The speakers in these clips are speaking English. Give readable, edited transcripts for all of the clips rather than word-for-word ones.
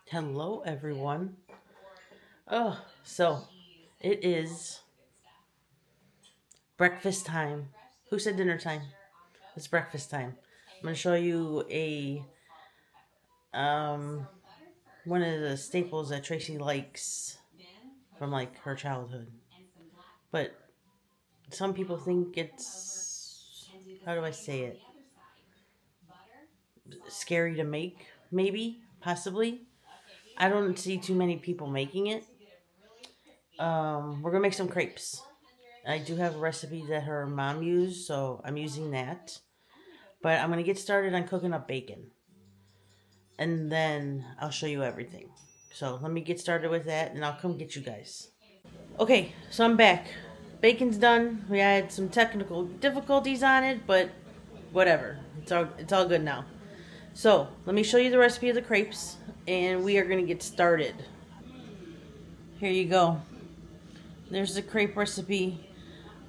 Hello, everyone. So it is breakfast time. Who said dinner time? It's breakfast time. I'm gonna show you a um one of the staples that Tracy likes from like her childhood. But some people think it's, how do I say it? Scary to make, maybe, possibly. I don't see too many people making it. We're gonna make some crepes. I do have a recipe that her mom used, so I'm using that. But I'm going to get started on cooking up bacon. And then I'll show you everything. So let me get started with that and I'll come get you guys. Okay, so I'm back. Bacon's done. We had some technical difficulties on it, but whatever. It's all good now. So let me show you the recipe of the crepes and we are going to get started. Here you go. There's the crepe recipe.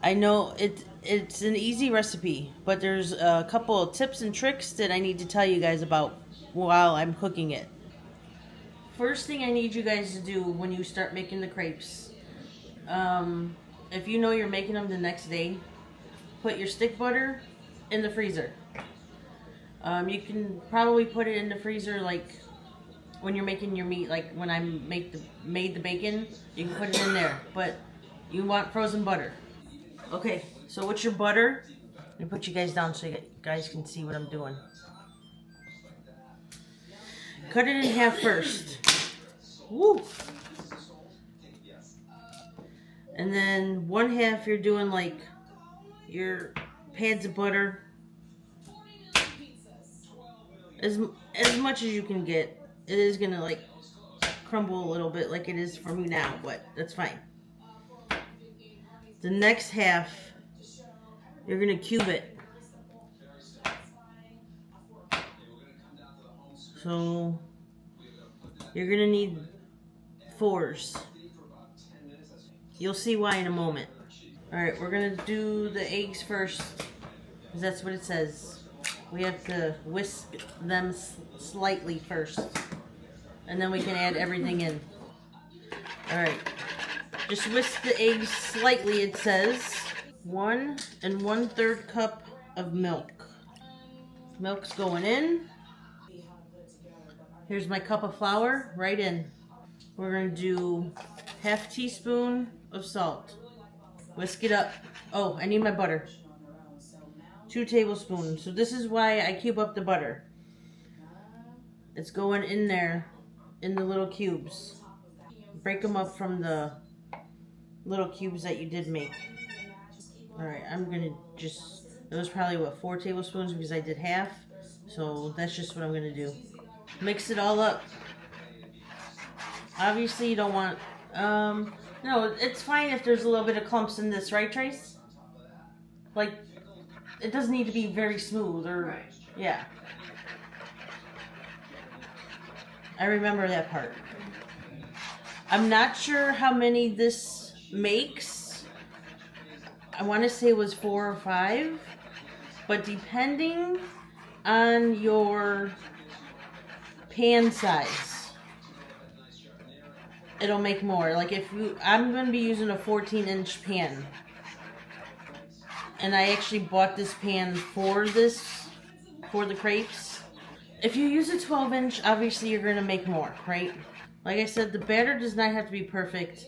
I know it's an easy recipe, but there's a couple of tips and tricks that I need to tell you guys about while I'm cooking it. First thing I need you guys to do when you start making the crepes, if you know you're making them the next day, put your stick butter in the freezer. You can probably put it in the freezer like when you're making your meat, like when I made the bacon, you can put it in there. But you want frozen butter. Okay, so with your butter, I'm gonna put you guys down so you guys can see what I'm doing. Cut it in half first. Woo! And then one half you're doing like your pads of butter. As much as you can get. It is gonna like crumble a little bit like it is for me now, but that's fine. The next half, you're gonna cube it. So you're gonna need fours. You'll see why in a moment. Alright, we're gonna do the eggs first, because that's what it says. We have to whisk them slightly first, and then we can add everything in. Alright, just whisk the eggs slightly, it says. 1 1/3 cup of milk. Milk's going in. Here's my cup of flour, right in. We're gonna do half teaspoon of salt. Whisk it up. Oh, I need my butter. 2 tablespoons. So this is why I cube up the butter. It's going in there in the little cubes. Break them up from the little cubes that you did make. Alright, I'm gonna just, it was probably what, 4 tablespoons because I did half. So that's just what I'm gonna do. Mix it all up. Obviously you don't want, no, it's fine if there's a little bit of clumps in this, right, Trace? Like, it doesn't need to be very smooth or, right. Yeah. I remember that part. I'm not sure how many this makes. I want to say it was 4 or 5, but depending on your pan size, it'll make more. Like if you, I'm going to be using a 14-inch pan, and I actually bought this pan for the crepes. If you use a 12-inch, obviously you're going to make more, right? Like I said, the batter does not have to be perfect.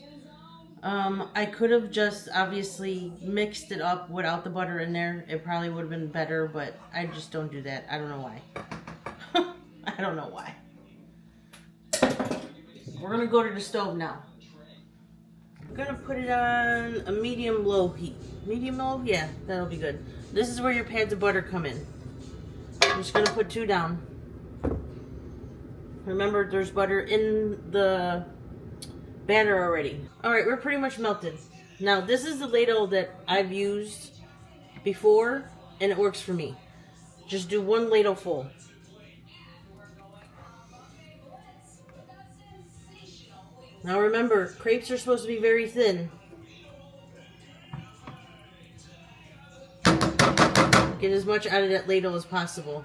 I could have just obviously mixed it up without the butter in there. It probably would have been better, but I just don't do that. I don't know why. I don't know why. We're going to go to the stove now. I'm going to put it on a medium-low heat. Medium-low? Yeah, that'll be good. This is where your pads of butter come in. I'm just going to put 2 down. Remember, there's butter in the batter already. Alright, we're pretty much melted. Now, this is the ladle that I've used before, and it works for me. Just do 1 ladle full. Now remember, crepes are supposed to be very thin. Get as much out of that ladle as possible.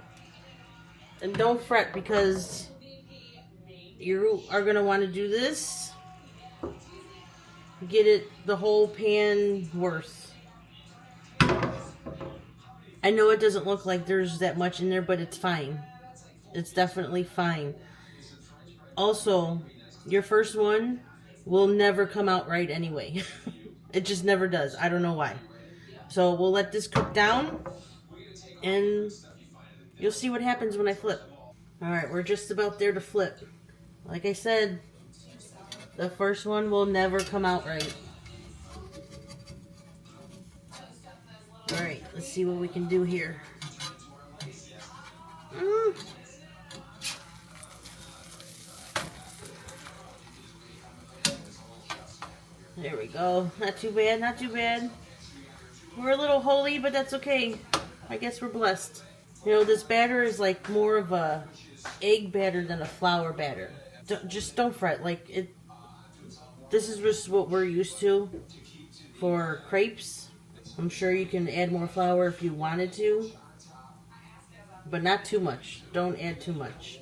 And don't fret, because You are going to want to do this. Get it the whole pan worth. I know it doesn't look like there's that much in there, but it's fine. It's definitely fine. Also, your first one will never come out right anyway. It just never does. I don't know why. So we'll let this cook down, and you'll see what happens when I flip. Alright, we're just about there to flip. Like I said, the first one will never come out right. Alright, let's see what we can do here. There we go. Not too bad, not too bad. We're a little holy, but that's okay. I guess we're blessed. You know, this batter is like more of a egg batter than a flour batter. Just don't fret. Like it. This is just what we're used to for crepes. I'm sure you can add more flour if you wanted to, but not too much. Don't add too much.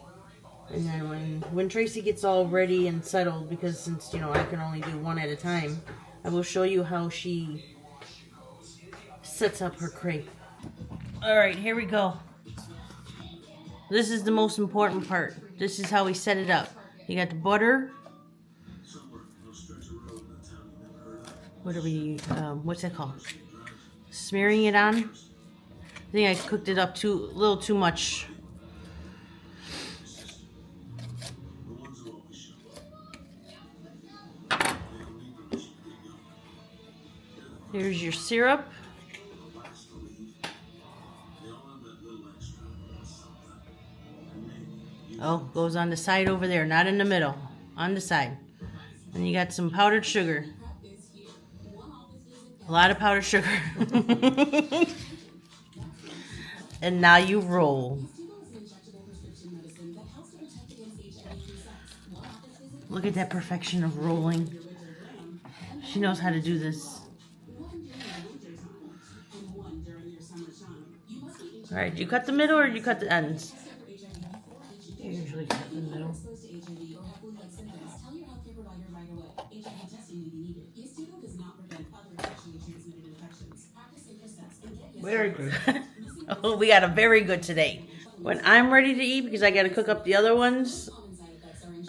And then when Tracy gets all ready and settled, because since, you know, I can only do one at a time, I will show you how she sets up her crepe. Alright, here we go. This is the most important part. This is how we set it up. You got the butter. What are we, what's that called? Smearing it on. I think I cooked it up a little too much. Here's your syrup. Oh, goes on the side over there, not in the middle, on the side. And you got some powdered sugar. A lot of powdered sugar. And now you roll. Look at that perfection of rolling. She knows how to do this. Alright, do you cut the middle or do you cut the ends? I usually cut the middle. Very good. Oh, we got a very good today. When I'm ready to eat, because I got to cook up the other ones,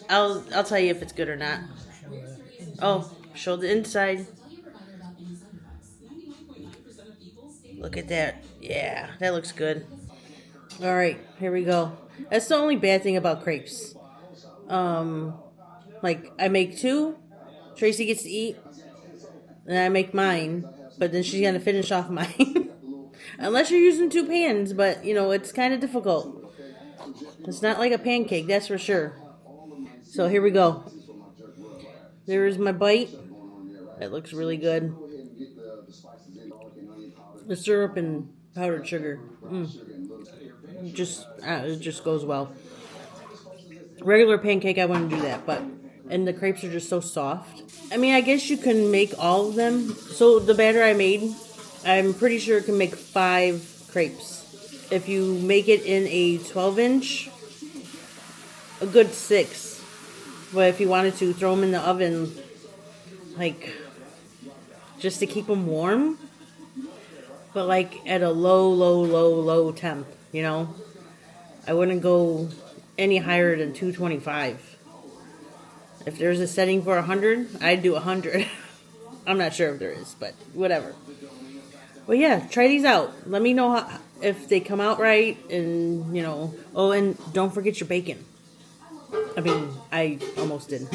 I'll tell you if it's good or not. Oh, show the inside. Look at that. Yeah, that looks good. Alright, here we go. That's the only bad thing about crepes. Like, I make two, Tracy gets to eat, and I make mine, but then she's going to finish off mine. Unless you're using two pans, but, you know, it's kind of difficult. It's not like a pancake, that's for sure. So, here we go. There's my bite. That looks really good. The syrup and powdered sugar. It just goes well. Regular pancake, I wouldn't do that, but... And the crepes are just so soft. I mean, I guess you can make all of them. So, the batter I made, I'm pretty sure it can make 5 crepes. If you make it in a 12-inch, a good 6. But if you wanted to, throw them in the oven, like, just to keep them warm. But, like, at a low temp, you know? I wouldn't go any higher than 225. If there's a setting for 100, I'd do 100. I'm not sure if there is, but whatever. Well, yeah, try these out. Let me know if they come out right, and, you know. Oh, and don't forget your bacon. I mean, I almost did.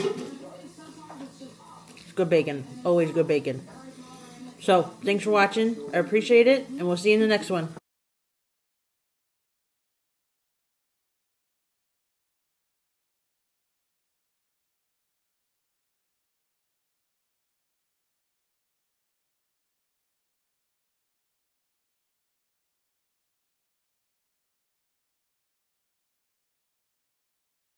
Good bacon. Always good bacon. So, thanks for watching. I appreciate it, and we'll see you in the next one.